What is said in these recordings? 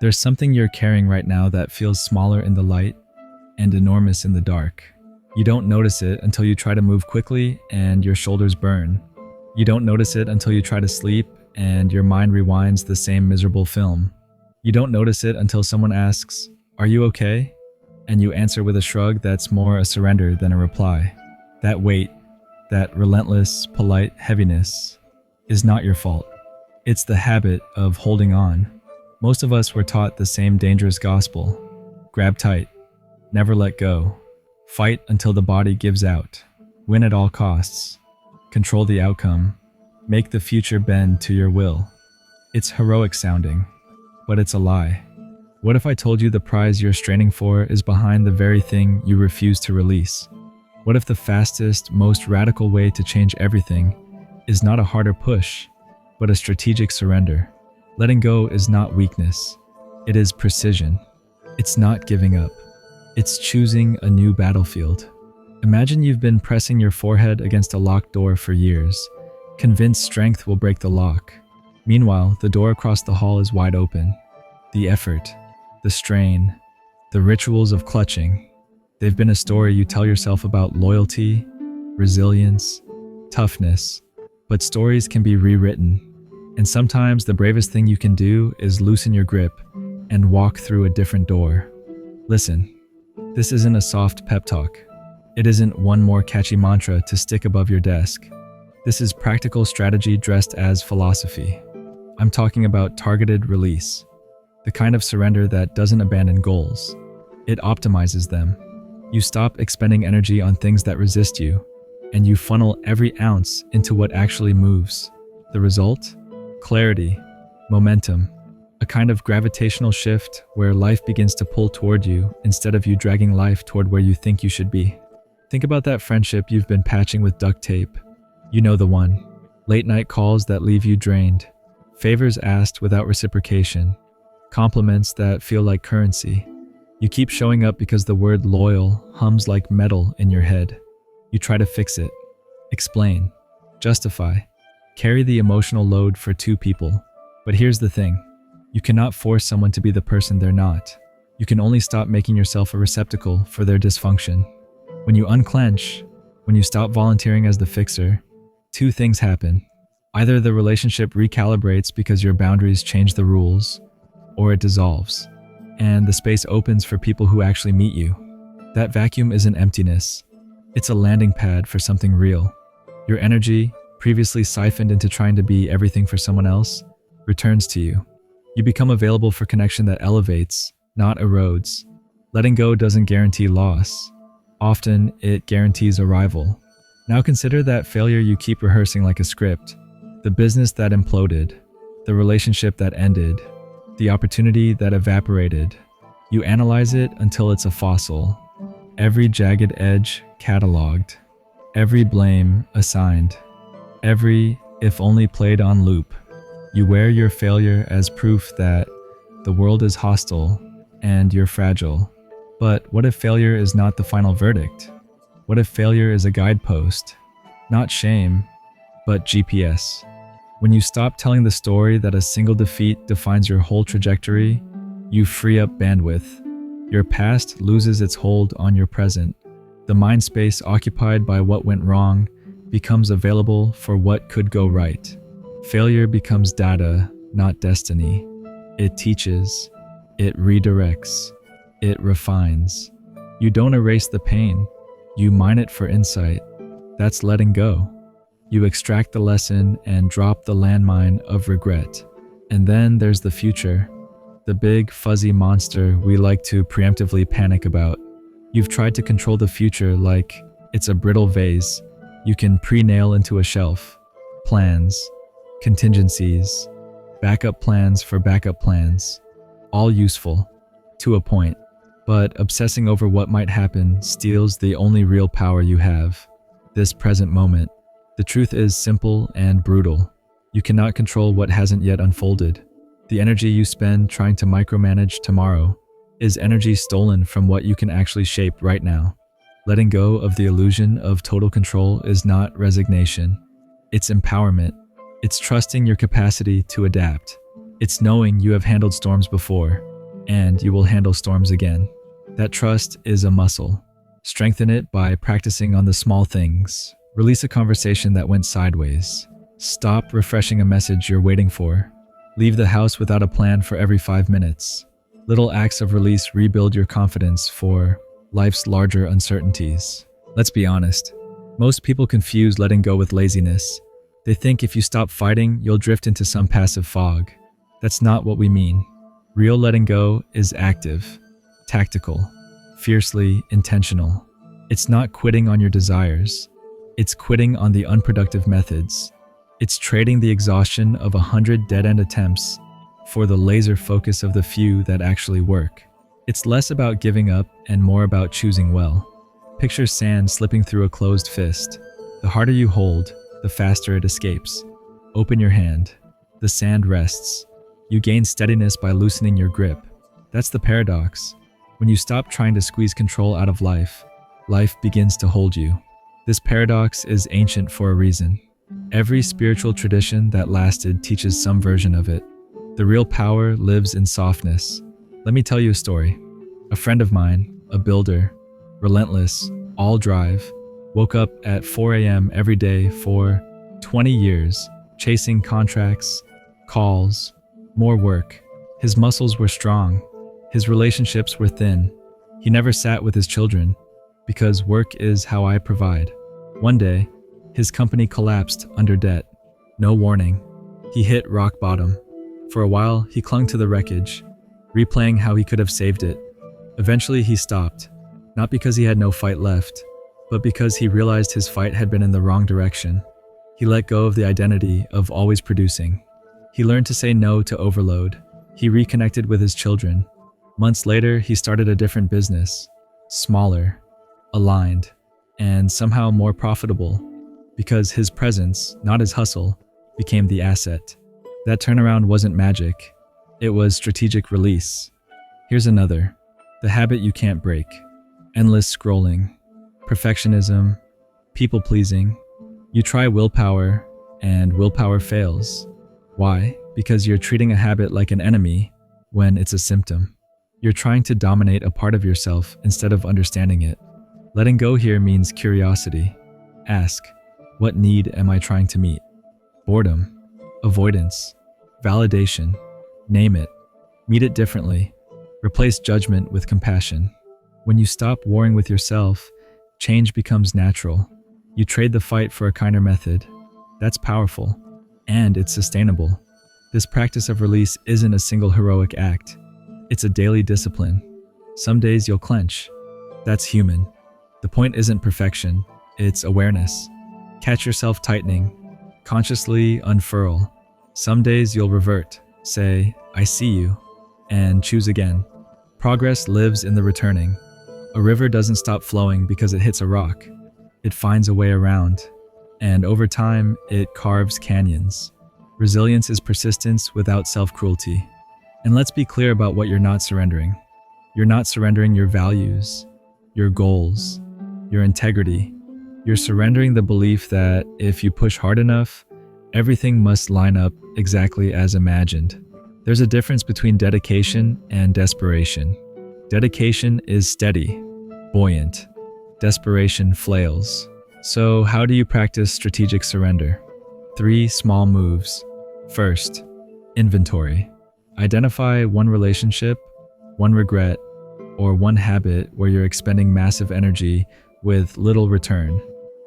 There's something you're carrying right now that feels smaller in the light and enormous in the dark. You don't notice it until you try to move quickly and your shoulders burn. You don't notice it until you try to sleep and your mind rewinds the same miserable film. You don't notice it until someone asks, "Are you okay?" And you answer with a shrug that's more a surrender than a reply. That weight, that relentless, polite heaviness, is not your fault. It's the habit of holding on. Most of us were taught the same dangerous gospel. Grab tight. Never let go. Fight until the body gives out. Win at all costs. Control the outcome. Make the future bend to your will. It's heroic sounding, but it's a lie. What if I told you the prize you're straining for is behind the very thing you refuse to release? What if the fastest, most radical way to change everything is not a harder push, but a strategic surrender? Letting go is not weakness. It is precision. It's not giving up. It's choosing a new battlefield. Imagine you've been pressing your forehead against a locked door for years, convinced strength will break the lock. Meanwhile, the door across the hall is wide open. The effort, the strain, the rituals of clutching, they've been a story you tell yourself about loyalty, resilience, toughness, but stories can be rewritten. And sometimes the bravest thing you can do is loosen your grip and walk through a different door. Listen, this isn't a soft pep talk. It isn't one more catchy mantra to stick above your desk. This is practical strategy dressed as philosophy. I'm talking about targeted release, the kind of surrender that doesn't abandon goals. It optimizes them. You stop expending energy on things that resist you, and you funnel every ounce into what actually moves. The result? Clarity, momentum, a kind of gravitational shift where life begins to pull toward you instead of you dragging life toward where you think you should be. Think about that friendship you've been patching with duct tape. You know the one. Late night calls that leave you drained. Favors asked without reciprocation. Compliments that feel like currency. You keep showing up because the word loyal hums like metal in your head. You try to fix it. Explain. Justify. Carry the emotional load for two people. But here's the thing. You cannot force someone to be the person they're not. You can only stop making yourself a receptacle for their dysfunction. When you unclench, when you stop volunteering as the fixer, two things happen. Either the relationship recalibrates because your boundaries change the rules, or it dissolves, and the space opens for people who actually meet you. That vacuum isn't emptiness. It's a landing pad for something real. Your energy, previously siphoned into trying to be everything for someone else, returns to you. You become available for connection that elevates, not erodes. Letting go doesn't guarantee loss. Often, it guarantees arrival. Now consider that failure you keep rehearsing like a script. The business that imploded, the relationship that ended, the opportunity that evaporated. You analyze it until it's a fossil. Every jagged edge cataloged. Every blame assigned. Every if only played on loop. You wear your failure as proof that the world is hostile and you're fragile. But what if failure is not the final verdict? What if failure is a guidepost? Not shame, but GPS. When you stop telling the story that a single defeat defines your whole trajectory, you free up bandwidth. Your past loses its hold on your present. The mind space occupied by what went wrong becomes available for what could go right. Failure becomes data, not destiny. It teaches, it redirects, it refines. You don't erase the pain, you mine it for insight. That's letting go. You extract the lesson and drop the landmine of regret. And then there's the future, the big fuzzy monster we like to preemptively panic about. You've tried to control the future like it's a brittle vase you can pre-nail into a shelf. Plans, contingencies, backup plans for backup plans. All useful, to a point. But obsessing over what might happen steals the only real power you have, this present moment. The truth is simple and brutal. You cannot control what hasn't yet unfolded. The energy you spend trying to micromanage tomorrow is energy stolen from what you can actually shape right now. Letting go of the illusion of total control is not resignation. It's empowerment. It's trusting your capacity to adapt. It's knowing you have handled storms before, and you will handle storms again. That trust is a muscle. Strengthen it by practicing on the small things. Release a conversation that went sideways. Stop refreshing a message you're waiting for. Leave the house without a plan for every 5 minutes. Little acts of release rebuild your confidence for life's larger uncertainties. Let's be honest. Most people confuse letting go with laziness. They think if you stop fighting, you'll drift into some passive fog. That's not what we mean. Real letting go is active, tactical, fiercely intentional. It's not quitting on your desires. It's quitting on the unproductive methods. It's trading the exhaustion of 100 dead-end attempts for the laser focus of the few that actually work. It's less about giving up and more about choosing well. Picture sand slipping through a closed fist. The harder you hold, the faster it escapes. Open your hand. The sand rests. You gain steadiness by loosening your grip. That's the paradox. When you stop trying to squeeze control out of life, life begins to hold you. This paradox is ancient for a reason. Every spiritual tradition that lasted teaches some version of it. The real power lives in softness. Let me tell you a story. A friend of mine, a builder, relentless, all drive, woke up at 4 a.m. every day for 20 years, chasing contracts, calls, more work. His muscles were strong. His relationships were thin. He never sat with his children, because work is how I provide. One day, his company collapsed under debt. No warning. He hit rock bottom. For a while, he clung to the wreckage, replaying how he could have saved it. Eventually, he stopped, not because he had no fight left, but because he realized his fight had been in the wrong direction. He let go of the identity of always producing. He learned to say no to overload. He reconnected with his children. Months later, he started a different business, smaller, aligned, and somehow more profitable, because his presence, not his hustle, became the asset. That turnaround wasn't magic. It was strategic release. Here's another. The habit you can't break. Endless scrolling, perfectionism, people-pleasing. You try willpower, and willpower fails. Why? Because you're treating a habit like an enemy when it's a symptom. You're trying to dominate a part of yourself instead of understanding it. Letting go here means curiosity. Ask, what need am I trying to meet? Boredom, avoidance, validation. Name it. Meet it differently. Replace judgment with compassion. When you stop warring with yourself, change becomes natural. You trade the fight for a kinder method. That's powerful, and it's sustainable. This practice of release isn't a single heroic act. It's a daily discipline. Some days you'll clench. That's human. The point isn't perfection, it's awareness. Catch yourself tightening. Consciously unfurl. Some days you'll revert, say, I see you, and choose again. Progress lives in the returning. A river doesn't stop flowing because it hits a rock. It finds a way around, and over time, it carves canyons. Resilience is persistence without self-cruelty. And let's be clear about what you're not surrendering. You're not surrendering your values, your goals, your integrity. You're surrendering the belief that if you push hard enough, everything must line up exactly as imagined. There's a difference between dedication and desperation. Dedication is steady, buoyant. Desperation flails. So how do you practice strategic surrender? 3 small moves. First, inventory. Identify one relationship, one regret, or one habit where you're expending massive energy with little return.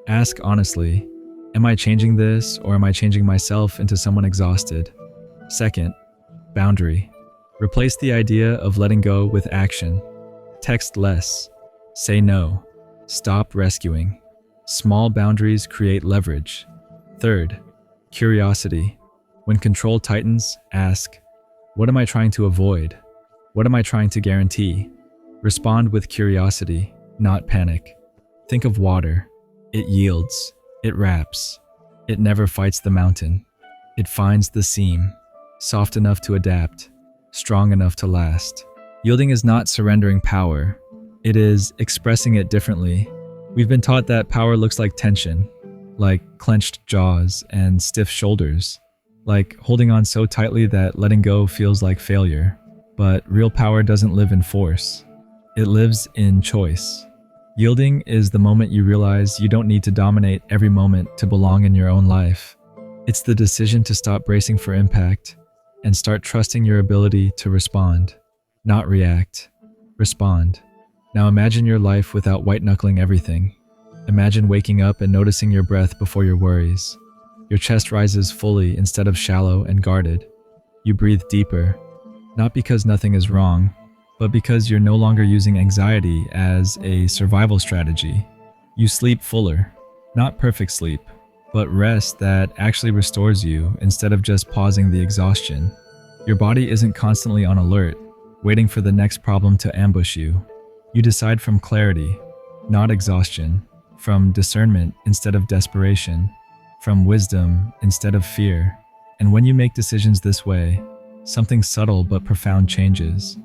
Ask honestly, am I changing this or am I changing myself into someone exhausted? Second, boundary. Replace the idea of letting go with action. Text less. Say no. Stop rescuing. Small boundaries create leverage. Third, curiosity. When control tightens, ask, what am I trying to avoid? What am I trying to guarantee? Respond with curiosity, not panic. Think of water. It yields. It wraps. It never fights the mountain. It finds the seam, soft enough to adapt, strong enough to last. Yielding is not surrendering power. It is expressing it differently. We've been taught that power looks like tension, like clenched jaws and stiff shoulders, like holding on so tightly that letting go feels like failure. But real power doesn't live in force. It lives in choice. Yielding is the moment you realize you don't need to dominate every moment to belong in your own life. It's the decision to stop bracing for impact and start trusting your ability to respond, not react. Respond. Now imagine your life without white-knuckling everything. Imagine waking up and noticing your breath before your worries. Your chest rises fully instead of shallow and guarded. You breathe deeper, not because nothing is wrong, but because you're no longer using anxiety as a survival strategy. You sleep fuller, not perfect sleep, but rest that actually restores you instead of just pausing the exhaustion. Your body isn't constantly on alert, waiting for the next problem to ambush you. You decide from clarity, not exhaustion, from discernment instead of desperation, from wisdom instead of fear. And when you make decisions this way, something subtle but profound changes.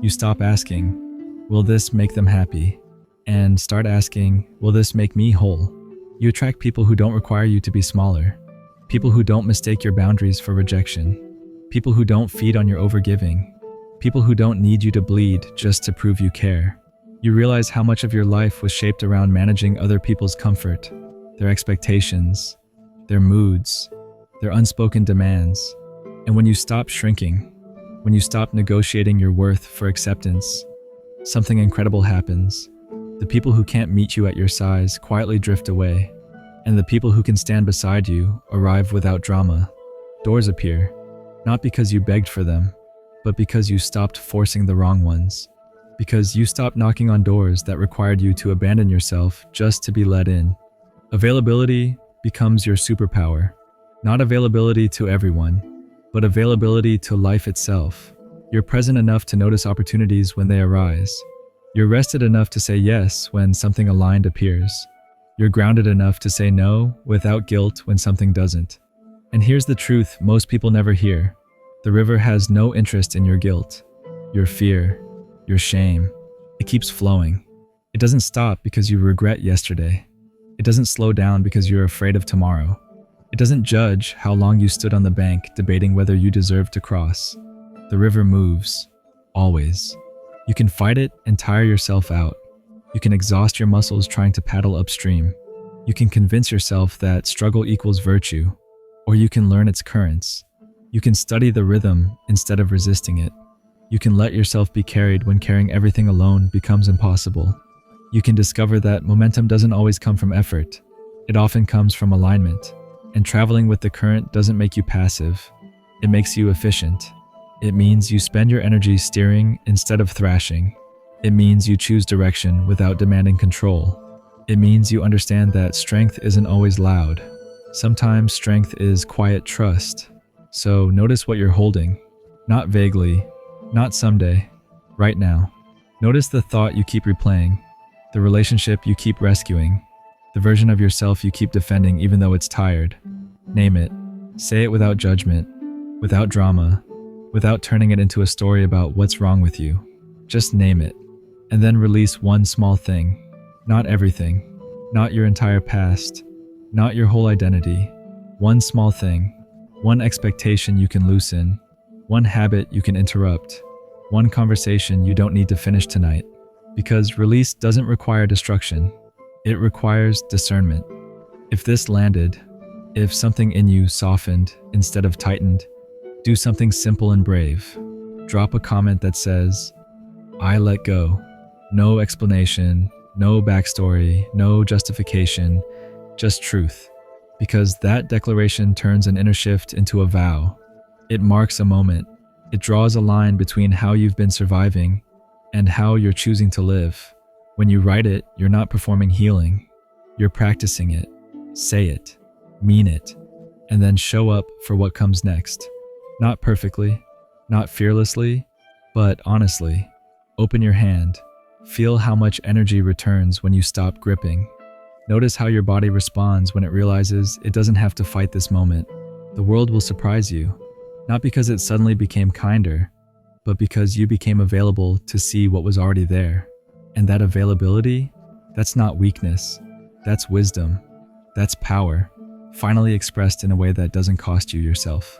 You stop asking, will this make them happy? And start asking, will this make me whole? You attract people who don't require you to be smaller, people who don't mistake your boundaries for rejection, people who don't feed on your overgiving, people who don't need you to bleed just to prove you care. You realize how much of your life was shaped around managing other people's comfort, their expectations, their moods, their unspoken demands. And when you stop shrinking, when you stop negotiating your worth for acceptance, something incredible happens. The people who can't meet you at your size quietly drift away, and the people who can stand beside you arrive without drama. Doors appear, not because you begged for them, but because you stopped forcing the wrong ones. Because you stopped knocking on doors that required you to abandon yourself just to be let in. Availability becomes your superpower. Not availability to everyone, but availability to life itself. You're present enough to notice opportunities when they arise. You're rested enough to say yes when something aligned appears. You're grounded enough to say no without guilt when something doesn't. And here's the truth most people never hear. The river has no interest in your guilt, your fear, your shame. It keeps flowing. It doesn't stop because you regret yesterday. It doesn't slow down because you're afraid of tomorrow. It doesn't judge how long you stood on the bank debating whether you deserve to cross. The river moves, always. You can fight it and tire yourself out. You can exhaust your muscles trying to paddle upstream. You can convince yourself that struggle equals virtue, or you can learn its currents. You can study the rhythm instead of resisting it. You can let yourself be carried when carrying everything alone becomes impossible. You can discover that momentum doesn't always come from effort. It often comes from alignment. And traveling with the current doesn't make you passive. It makes you efficient. It means you spend your energy steering instead of thrashing. It means you choose direction without demanding control. It means you understand that strength isn't always loud. Sometimes strength is quiet trust. So notice what you're holding. Not vaguely, not someday, right now. Notice the thought you keep replaying, the relationship you keep rescuing, the version of yourself you keep defending even though it's tired. Name it. Say it without judgment, without drama, without turning it into a story about what's wrong with you. Just name it. And then release one small thing. Not everything. Not your entire past. Not your whole identity. One small thing. One expectation you can loosen. One habit you can interrupt. One conversation you don't need to finish tonight. Because release doesn't require destruction. It requires discernment. If this landed, if something in you softened instead of tightened, do something simple and brave. Drop a comment that says, I let go. No explanation, no backstory, no justification, just truth. Because that declaration turns an inner shift into a vow. It marks a moment. It draws a line between how you've been surviving and how you're choosing to live. When you write it, you're not performing healing. You're practicing it. Say it. Mean it. And then show up for what comes next. Not perfectly, not fearlessly, but honestly. Open your hand. Feel how much energy returns when you stop gripping. Notice how your body responds when it realizes it doesn't have to fight this moment. The world will surprise you, not because it suddenly became kinder, but because you became available to see what was already there. And that availability, that's not weakness, that's wisdom, that's power, finally expressed in a way that doesn't cost you yourself.